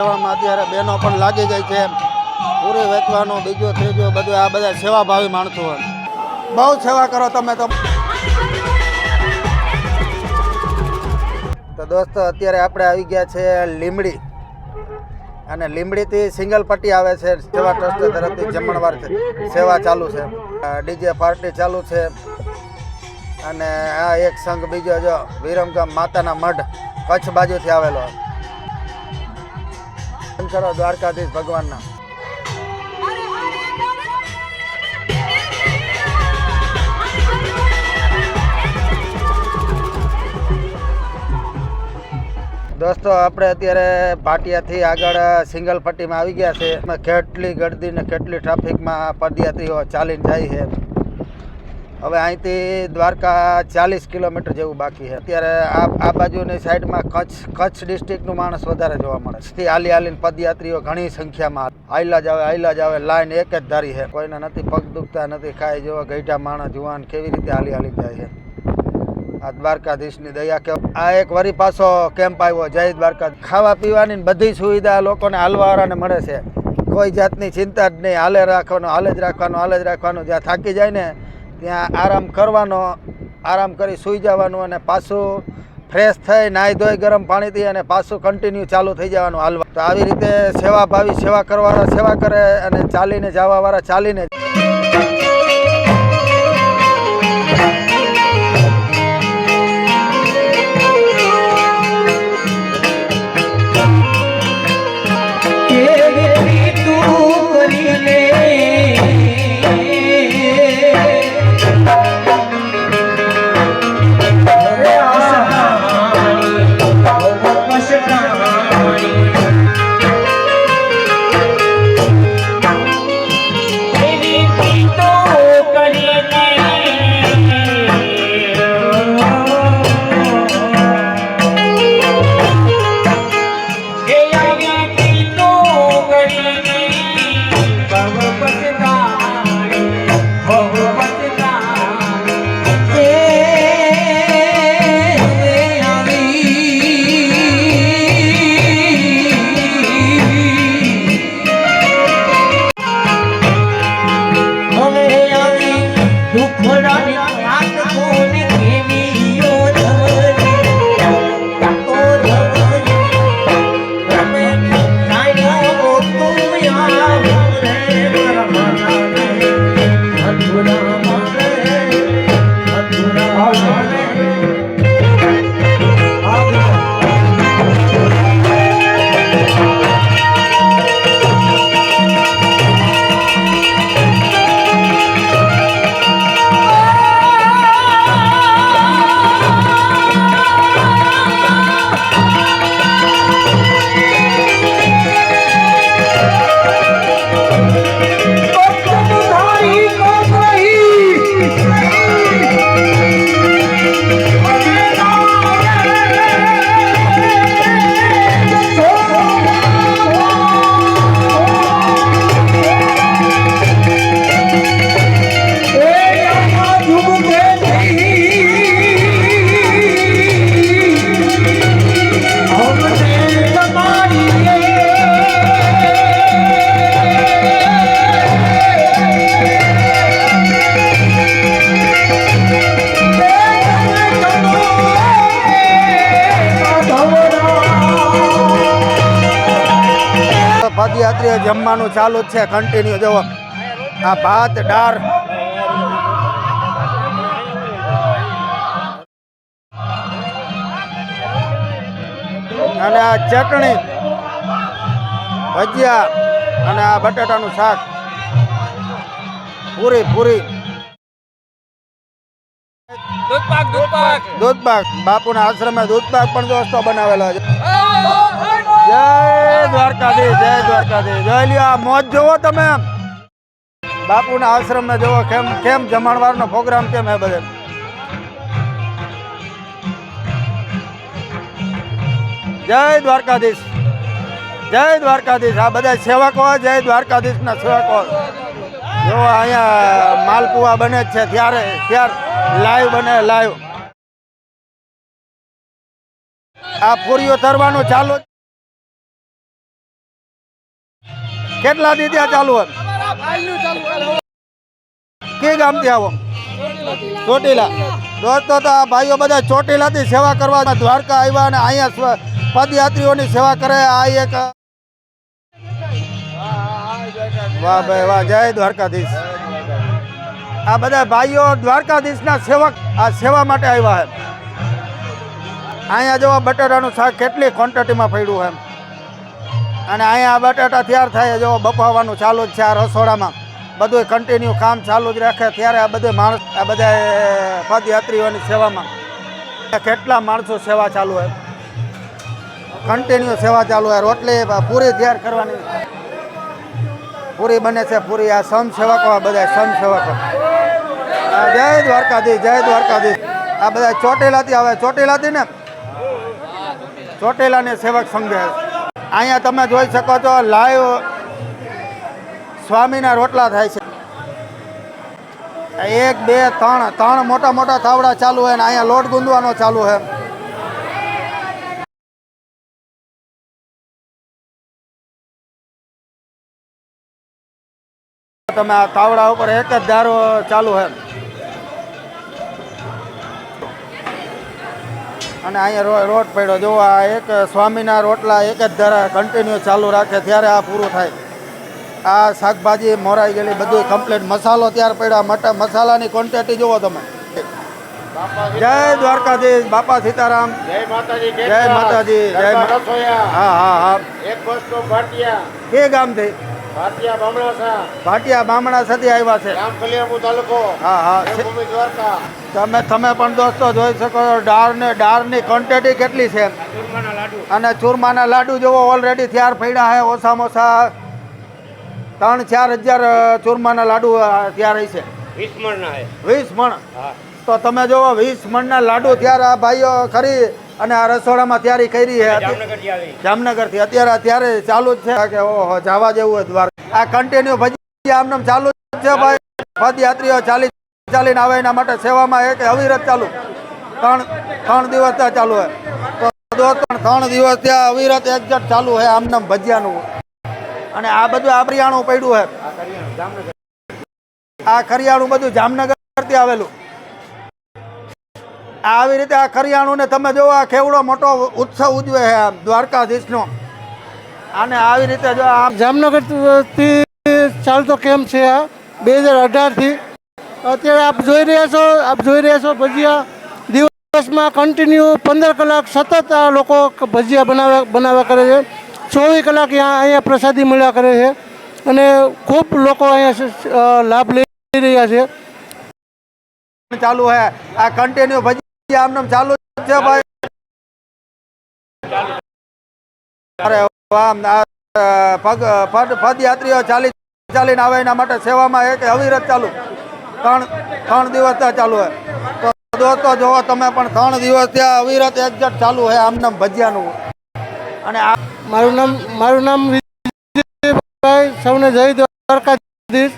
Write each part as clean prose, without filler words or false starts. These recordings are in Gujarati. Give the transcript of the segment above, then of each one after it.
અત્યારે બહેનો પણ લાગી ગઈ છે પૂરી વેચવાનો બીજો ત્રીજો બધું આ બધા સેવાભાવી માણસો હોય બહુ સેવા કરો તમે તો દોસ્તો અત્યારે આપણે આવી ગયા છે લીમડી અને લીમડીથી સિંગલ પટ્ટી આવે છે સેવા ટ્રસ્ટ તરફથી જમણવાર સેવા ચાલુ છે ડીજે પાર્ટી ચાલુ છે અને આ એક સંઘ બીજો જો વિરમગામ માતાના મઢ કચ્છ બાજુથી આવેલો કરો દ્વારકાધીશ ભગવાનના દોસ્તો આપણે અત્યારે પાટિયાથી આગળ સિંગલ પટ્ટીમાં આવી ગયા છે કેટલી ગળદી ને કેટલી ટ્રાફિકમાં પદયાત્રીઓ ચાલીને જાય છે હવે અહીંથી દ્વારકા 40 કિલોમીટર જેવું બાકી છે અત્યારે આ બાજુની સાઈડમાં કચ્છ ડિસ્ટ્રિક્ટનું માણસ વધારે જોવા મળે છે હાલીને પદયાત્રીઓ ઘણી સંખ્યામાં આયલા જ આવે લાઈન એક જ ધારી છે કોઈને નથી પગ દુખતા નથી ખાય જેવા ગઈઢા માણસ જુવાન કેવી રીતે હાલી જાય છે આ દ્વારકાધીશની દયા કે આ એક વરી પાછો કેમ્પ આવ્યો જય દ્વારકા ખાવા પીવાની બધી સુવિધા લોકોને હાલવાવાળાને મળે છે કોઈ જાતની ચિંતા જ નહીં હાલે જ રાખવાનું જ્યાં થાકી જાય ને ત્યાં આરામ કરી સૂઈ જવાનું અને પાછું ફ્રેશ થઈ નાહી ધોઈ ગરમ પાણીથી અને પાછું કન્ટિન્યુ ચાલુ થઈ જવાનું હાલવા તો આવી રીતે સેવાભાવી સેવા કરવાવાળા સેવા કરે અને ચાલીને જવાવાળા ચાલીને પદયાત્રીઓ જમવાનું ચાલુ જ છે કન્ટિન્યુ જુઓ આ ભાત દાળ અને આ ચટણી ભજીયા અને આ બટાટાનું શાક પૂરી દૂધપાક બાપુના આશ્રમે દૂધપાક પણ દોસ્તો બનાવેલો છે જય દ્વારકાધીશ જોઈ લ્યો આ મોજ જોવો તમે બાપુના આશ્રમ જોવો કેમ જમણવારનો પ્રોગ્રામ કેમ હે બધે જય દ્વારકાધીશ આ બધા સેવકો જય દ્વારકાધીશના સેવકો જો અહીંયા માલપુઆ બને છે ત્યાર લાઈવ બને લાઈવ આ પૂરીઓ તરવાનું ચાલુ કેટલા દી ત્યાં ચાલુ હોય કે ગામથી આવો ચોટીલા દોસ્તો તો આ ભાઈઓ બધા ચોટીલાથી સેવા કરવા દ્વારકા આવ્યા અને અહીંયા પદયાત્રીઓની સેવા કરે આ એક વાહ ભાઈ વાહ જય દ્વારકાધીશ આ બધા ભાઈઓ દ્વારકાધીશના સેવક આ સેવા માટે આવ્યા છે અહીંયા જો બટાટાનું શાક કેટલી ક્વોન્ટિટીમાં પડ્યું એમ અને અહીંયા બટાટા તૈયાર થાય જો બફાવવાનું ચાલુ જ છે આ રસોડામાં બધું કન્ટિન્યુ કામ ચાલુ જ રાખે ત્યારે આ બધે માણસ આ બધા પદયાત્રીઓની સેવામાં કેટલા માણસો સેવા ચાલુ હોય કન્ટિન્યુ સેવા ચાલુ હોય રોટલી પૂરી તૈયાર કરવાની પૂરી બને છે પૂરી આ સમસેવકો આ બધા સમસેવકો જય દ્વારકાધીશ જય દ્વારકાધીશ આ બધા ચોટીલાથી આવે ચોટીલાથી ને ચોટીલાની સેવક સંઘ અહીંયા તમે જોઈ શકો છો લાઈવ સ્વામીના રોટલા થાય છે 1 2 3 મોટા મોટા તાવડા ચાલુ હોય ને અહીંયા લોટ ગુંદવાનો ચાલુ છે તમે આ તાવડા ઉપર એક જ ધારો ચાલુ છે અને અહીંયા રોટ પડ્યો જો આ એક સ્વામીના રોટલા એક જ ધારા કન્ટિન્યુ ચાલુ રાખે ત્યારે આ પૂરું થાય આ શાકભાજી મોરાઈ ગયેલી બધું કમ્પ્લીટ મસાલો તૈયાર પડ્યા મસાલાની ક્વોન્ટિટી જુઓ તમે જય દ્વારકાધીશ બાપા સીતારામ જય માતાજી જય માતાજી જય હા હા હા એક બસનો ભાટિયા કે ગામથી ભાટિયા બામણાસા ભાટિયા બામણા સુધી આવ્યા છે ગામ કલિયાપુર તાલુકો હા હા ભૂમિ દ્વારકા તમે પણ દોસ્તો જોઈ શકો છો દાળની ક્વોન્ટિટી કેટલી છે ચૂરમાના લાડુ અને ચૂરમાના લાડુ જેવો ઓલરેડી તૈયાર પડ્યા છે ઓછામાં ઓછા 3-4 હજાર ચૂરમાના લાડુ તૈયાર છે 20 મણના હે 20 મણ હા તો તમે જોવો 20 મણના લાડુ ત્યારે આ ભાઈઓ ખરી અને આ રસોડામાં તૈયારી કરી છે જામનગરથી આવી જામનગરથી અત્યારે ચાલુ જ છે કે ઓહો જવા જેવું હોય દ્વારકા આ કન્ટિન્યુ ભજી આમનામ ચાલુ જ છે ભાઈ પદયાત્રીઓ ચાલીને આવે એના માટે સેવામાં એક અવિરત ચાલુ 3 દિવસ ત્યાં ચાલુ હોય તો દોસ્તો 3 દિવસ ત્યાં અવિરત એકજટ ચાલુ હોય આમનામ ભજીયાનું અને આ બધું આબરિયાણું પડ્યું છે આ કરિયાણું બધું જામનગરથી આવેલું આવી રીતે આ કરિયાણું ને તમે જોવો આ કેવડો મોટો ઉત્સવ ઉજવે છે આમ દ્વારકાધીશનો અને આવી રીતે જો આ જામનગરથી ચાલતો કેમ્પ છે આ 2018થી અત્યારે આપ જોઈ રહ્યા છો ભજીયા દિવસમાં કન્ટિન્યુ 15 કલાક સતત આ લોકો ભજીયા બનાવ્યા કરે છે 24 કલાક અહીંયા પ્રસાદી મળ્યા કરે છે અને ખૂબ લોકો અહીંયા લાભ લઈ રહ્યા છે ચાલુ હે આ કન્ટિન્યુ ભજીયા આમનામ ચાલુ છે ભાઈ અરે વાહ પદયાત્રીઓ ચાલીને આવે એના માટે સેવામાં એક અવિરત ચાલુ 3 દિવસ ત્યાં ચાલુ હોય તો દોસ્તો જોવો તમે પણ 3 દિવસ ત્યાં અવિરત એકજટ ચાલુ હોય આમનામ ભજીયાનું અને મારું નામ વિજયભાઈ સૌને જય દ્વારકાધીશ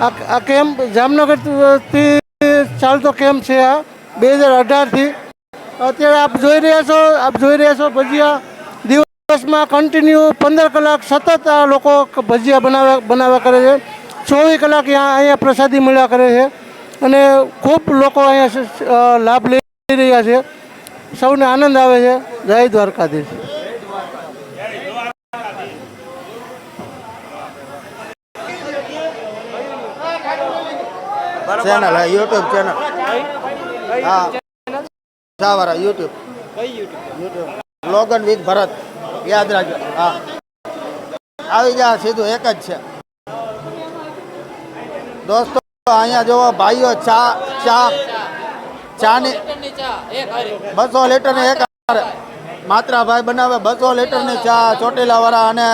આ કેમ્પ જામનગરથી ચાલતો કેમ્પ છે આ 2018થી અત્યારે આપ જોઈ રહ્યા છો ભજીયા દિવસમાં કન્ટિન્યુ 15 કલાક સતત આ લોકો ભજીયા બનાવ્યા કરે છે 24 કલાક અહીંયા પ્રસાદી મળ્યા કરે છે અને ખૂબ લોકો અહીંયા લાભ લઈ રહ્યા છે સૌને આનંદ આવે છે જય દ્વારકાધીશ ચેનલ હા યુટ્યુબ ચેનલ હા સાવરા યુટ્યુબ લોગન વિથ ભરત યાદ રાખજો હા આવી જા સીધું એક જ છે દોસ્તો અહીંયા જોવો ભાઈઓ ચાની 200 લીટરની એક માત્રાભાઈ બનાવે 200 લીટરની ચા ચોટીલા વાળા અને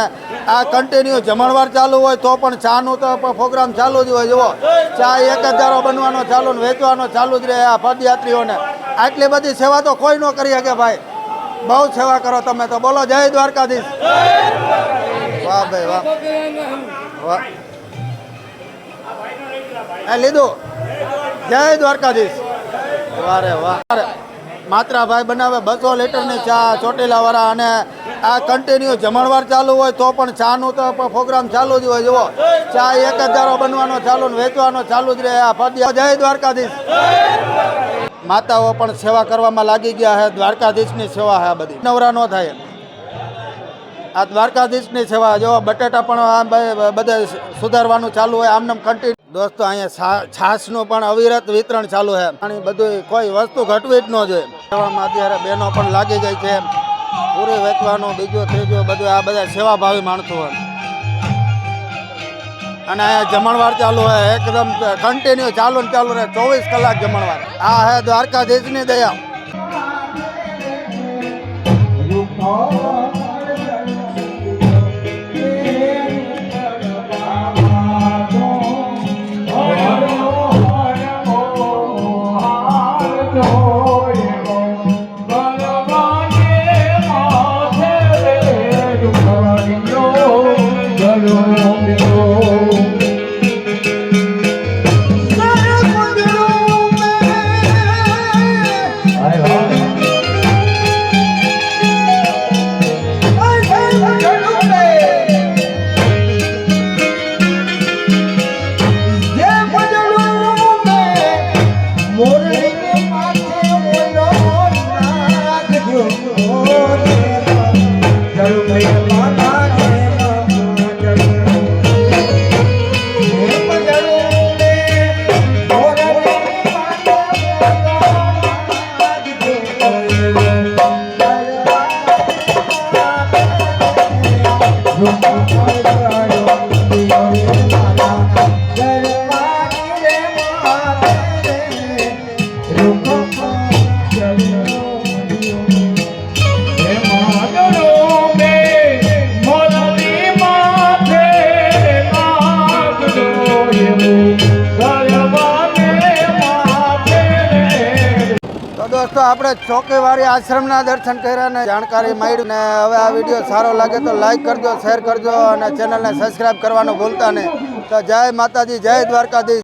આ કન્ટિન્યુ જમણવાર ચાલુ હોય તો પણ ચાનું તો પ્રોગ્રામ ચાલુ જ હોય જુઓ ચા એક જ ધારો બનવાનો ચાલુ ને વેચવાનો ચાલુ જ રહે આ પદયાત્રીઓને આટલી બધી સેવા તો કોઈ ન કરી શકે ભાઈ બહુ સેવા કરો તમે તો બોલો જય દ્વારકાધીશ વાહ ભાઈ વાહ વાહ લીધું જય દ્વારકાધીશ વારે વાહ માત્રાભાઈ બનાવે 200 લીટરની ચા ચોટીલાવાળા, અને આ કન્ટિન્યુ જમણવાર ચાલુ હોય તો પણ ચાનું તો પ્રોગ્રામ ચાલુ જ હોય. જુઓ, ચા એક જ દારો બનવાનો ચાલુ ને વેચવાનો ચાલુ જ રહે. આ પદયાત્રા જય દ્વારકાધીશ. માતાઓ પણ સેવા કરવામાં લાગી ગયા છે. દ્વારકાધીશની સેવા છે આ બધી, નવરા ન થાય. આ દ્વારકાધીશની સેવા. જો બટેટા પણ આ બધે સુધારવાનું ચાલુ હોય આમને કન્ટિન્યુ. દોસ્તો, અહીંયા છાશનું પણ અવિરત વિતરણ ચાલુ છે. અને બધું કોઈ વસ્તુ ઘટવી જ ન જોઈએ. સેવામાં અત્યારે બહેનો પણ લાગી ગઈ છે. પૂરી વેચવાનું, બીજું ત્રીજું બધું આ બધા સેવાભાવી માણસો હોય. અને અહીંયા જમણવાર ચાલુ હોય, એકદમ કન્ટિન્યુ ચાલુ ને ચાલુ રહે. 24 કલાક જમણવાર. આ હે દ્વારકાધીશની દયા. દોસ્તો, આપણે ચોકીવાળી આશ્રમના દર્શન કર્યા ને જાણકારી મળી. ને હવે આ વિડીયો સારો લાગે તો લાઈક કરજો, શેર કરજો અને ચેનલને સબસ્ક્રાઈબ કરવાનું ભૂલતા નહીં. તો જય માતાજી, જય દ્વારકાધીશ.